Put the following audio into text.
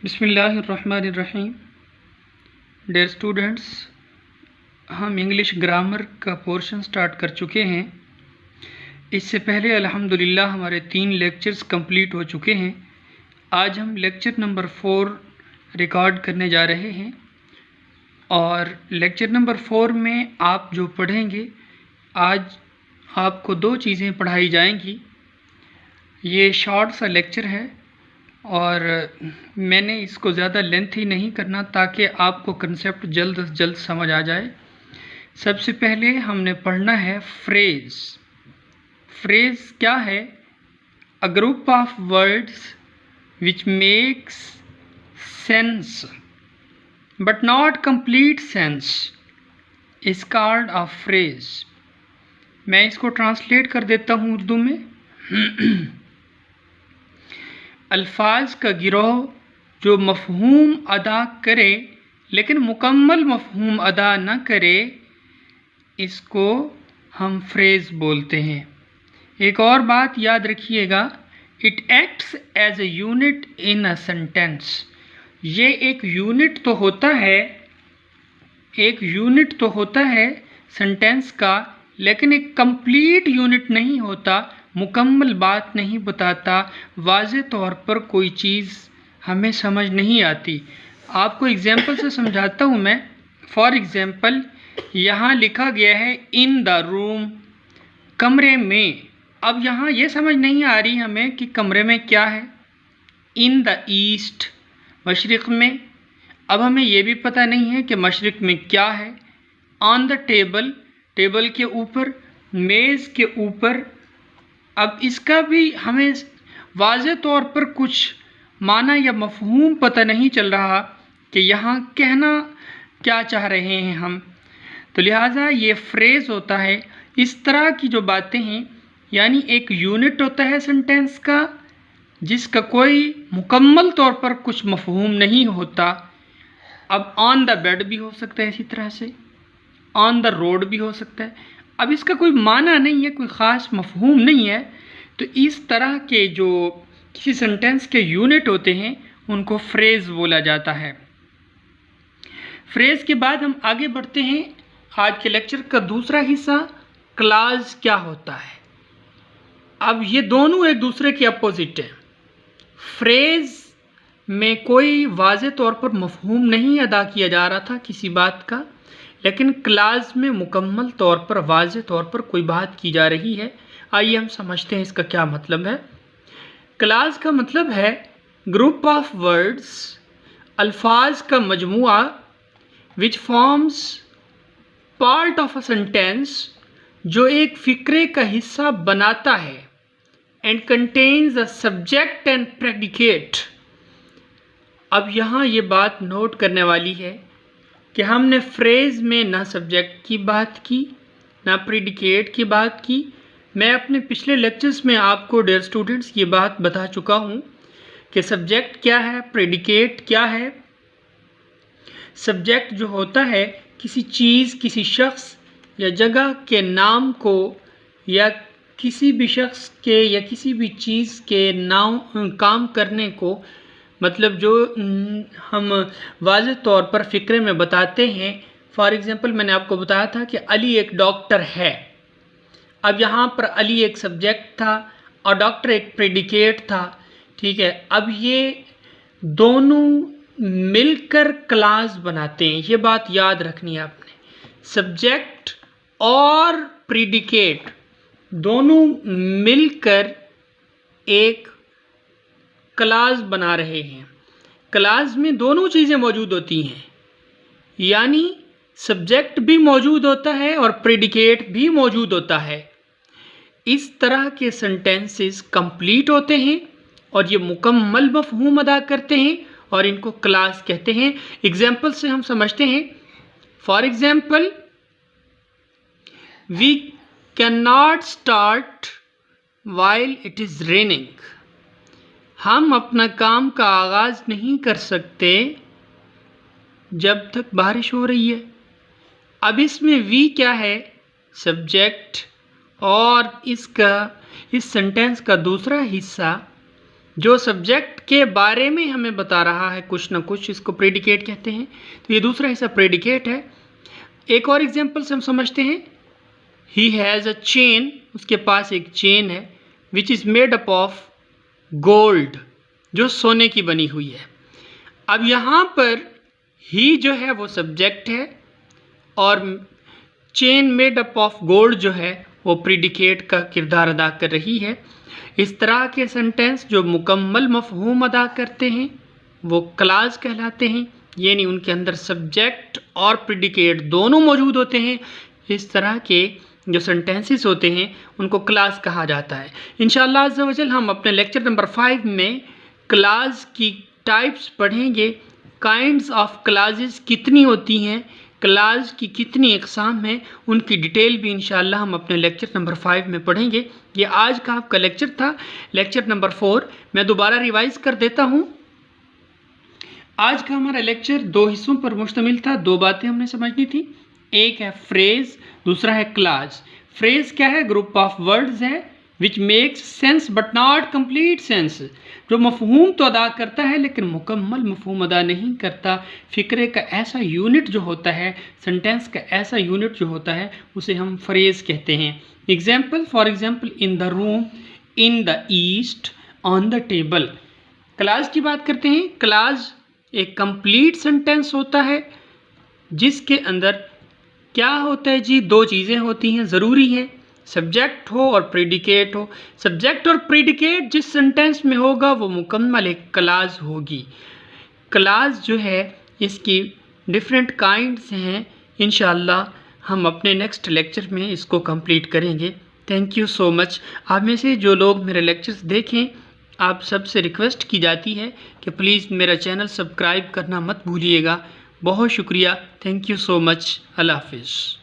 बिस्मिल्लाहिर्रहमानिर्रहीम। Dear students, हम English grammar का पोर्शन स्टार्ट कर चुके हैं। इससे पहले अल्हम्दुलिल्लाह हमारे 3 लेक्चर्स कंप्लीट हो चुके हैं। आज हम लेक्चर नंबर 4 रिकॉर्ड करने जा रहे हैं और लेक्चर नंबर 4 में आप जो पढ़ेंगे, आज आपको 2 चीज़ें पढ़ाई जाएंगी। ये शॉर्ट सा लेक्चर है और मैंने इसको ज़्यादा लेंथी नहीं करना ताकि आपको कंसेप्ट जल्द से जल्द समझ आ जाए। सबसे पहले हमने पढ़ना है फ्रेज़। फ्रेज़ क्या है? A group of words which makes sense but not complete sense is called a phrase. मैं इसको ट्रांसलेट कर देता हूँ उर्दू में। अल्फाज का गिरोह जो मफ़हूम अदा करे लेकिन मुकम्मल मफ़हूम अदा न करे, इसको हम फ्रेज़ बोलते हैं। एक और बात याद रखिएगा, it acts as a unit in a sentence. ये एक यूनिट तो होता है सेंटेंस का, लेकिन एक कंप्लीट यूनिट नहीं होता, मुकम्मल बात नहीं बताता, वाज़े तौर पर कोई चीज़ हमें समझ नहीं आती। आपको एग्जाम्पल से समझाता हूँ मैं। फॉर एग्ज़ाम्पल, यहाँ लिखा गया है इन द रूम, कमरे में। अब यहाँ ये समझ नहीं आ रही हमें कि कमरे में क्या है। इन द ईस्ट, मशरिक़ में। अब हमें ये भी पता नहीं है कि मशरिक़ में क्या है। ऑन द टेबल, टेबल के ऊपर, मेज़ के ऊपर। अब इसका भी हमें वाज़े तौर पर कुछ माना या मफ़हूम पता नहीं चल रहा कि यहाँ कहना क्या चाह रहे हैं हम। तो लिहाजा ये फ्रेज़ होता है। इस तरह की जो बातें हैं, यानी एक यूनिट होता है सेंटेंस का जिसका कोई मुकम्मल तौर पर कुछ मफ़हूम नहीं होता। अब ऑन द बेड भी हो सकता है, इसी तरह से ऑन द रोड भी हो सकता है। अब इसका कोई माना नहीं है, कोई ख़ास मफ़हूम नहीं है। तो इस तरह के जो किसी सेंटेंस के यूनिट होते हैं उनको फ्रेज़ बोला जाता है। फ्रेज़ के बाद हम आगे बढ़ते हैं। आज के लेक्चर का दूसरा हिस्सा, क्लॉज क्या होता है। अब ये दोनों एक दूसरे के अपोजिट हैं। फ्रेज़ में कोई वाज़े तौर पर मफ़हूम नहीं अदा किया जा रहा था किसी बात का, लेकिन क्लॉज में मुकम्मल तौर पर वाज़े तौर पर कोई बात की जा रही है। आइए हम समझते हैं इसका क्या मतलब है। क्लॉज का मतलब है ग्रुप ऑफ वर्ड्स, अल्फाज का मजमुआ, which forms part of a sentence, जो एक फ़िक्रे का हिस्सा बनाता है, and contains a subject and predicate. अब यहाँ ये बात नोट करने वाली है कि हमने फ्रेज़ में ना सब्जेक्ट की बात की, ना प्रेडिकेट की बात की। मैं अपने पिछले लेक्चर्स में आपको डियर स्टूडेंट्स ये बात बता चुका हूँ कि सब्जेक्ट क्या है, प्रेडिकेट क्या है। सब्जेक्ट जो होता है किसी चीज़, किसी शख्स या जगह के नाम को, या किसी भी शख्स के या किसी भी चीज़ के नाम काम करने को, मतलब जो हम वाज़े तौर पर फ़िक्रे में बताते हैं। फॉर एग्ज़ाम्पल, मैंने आपको बताया था कि अली एक डॉक्टर है। अब यहाँ पर अली एक सब्जेक्ट था और डॉक्टर एक प्रेडिकेट था, ठीक है। अब ये दोनों मिलकर क्लॉज बनाते हैं, ये बात याद रखनी है आपने। सब्जेक्ट और प्रेडिकेट दोनों मिलकर एक क्लॉज बना रहे हैं। क्लॉज में दोनों चीज़ें मौजूद होती हैं, यानी सब्जेक्ट भी मौजूद होता है और प्रेडिकेट भी मौजूद होता है। इस तरह के सेंटेंसेस कंप्लीट होते हैं और ये मुकम्मल मफ़हूम अदा करते हैं और इनको क्लॉज कहते हैं। एग्जाम्पल से हम समझते हैं। For example, we can not start while it is raining. हम अपना काम का आगाज़ नहीं कर सकते जब तक बारिश हो रही है। अब इसमें वी क्या है? सब्जेक्ट, और इस सेंटेंस का दूसरा हिस्सा जो सब्जेक्ट के बारे में हमें बता रहा है कुछ ना कुछ, इसको प्रेडिकेट कहते हैं। तो ये दूसरा हिस्सा प्रेडिकेट है। एक और एग्जांपल से हम समझते हैं। ही हैज़ अ चेन, उसके पास एक चेन है, which is made up of gold, जो सोने की बनी हुई है। अब यहाँ पर ही जो है वो सब्जेक्ट है और chain made up of gold जो है वो प्रेडिकेट का किरदार अदा कर रही है। इस तरह के सेंटेंस जो मुकम्मल मफहूम अदा करते हैं वो क्लास कहलाते हैं, यानी उनके अंदर सब्जेक्ट और प्रेडिकेट दोनों मौजूद होते हैं। इस तरह के जो सेंटेंसेस होते हैं उनको क्लास कहा जाता है। इंशाअल्लाह अज़्ज़ा वजल हम अपने लेक्चर नंबर 5 में क्लास की टाइप्स पढ़ेंगे। काइंड्स ऑफ क्लासेस कितनी होती हैं, क्लास की कितनी अक़साम हैं, उनकी डिटेल भी इंशाअल्लाह हम अपने लेक्चर नंबर 5 में पढ़ेंगे। ये आज का आपका लेक्चर था, लेक्चर नंबर 4। मैं दोबारा रिवाइज़ कर देता हूँ। आज का हमारा लेक्चर 2 हिस्सों पर मुश्तमिल था। 2 बातें हमने समझनी थी। एक है फ्रेज़, दूसरा है क्लास। फ्रेज़ क्या है? ग्रुप ऑफ वर्ड्स है which makes sense but not complete sense, जो मफहूम तो अदा करता है लेकिन मुकम्मल मफहूम अदा नहीं करता। फ़िक्रे का ऐसा यूनिट जो होता है, सेंटेंस का ऐसा यूनिट जो होता है, उसे हम फ्रेज़ कहते हैं। Example, for example, in the room, in the east, on the table. Class की बात करते हैं। क्लास एक कंप्लीट सेंटेंस होता है जिसके अंदर क्या होता है जी? 2 चीज़ें होती हैं, ज़रूरी है, सब्जेक्ट हो और प्रेडिकेट हो। सब्जेक्ट और प्रेडिकेट जिस सेंटेंस में होगा वो मुकम्मल एक क्लास होगी। क्लास जो है इसकी डिफरेंट काइंड्स हैं। इंशाअल्लाह हम अपने नेक्स्ट लेक्चर में इसको कंप्लीट करेंगे। Thank you so much. आप में से जो लोग मेरे लेक्चर्स देखें, आप सबसे रिक्वेस्ट की जाती है कि प्लीज़ मेरा चैनल सब्सक्राइब करना मत भूलिएगा। बहुत शुक्रिया। Thank you so much. अल्लाह हाफ़िज़।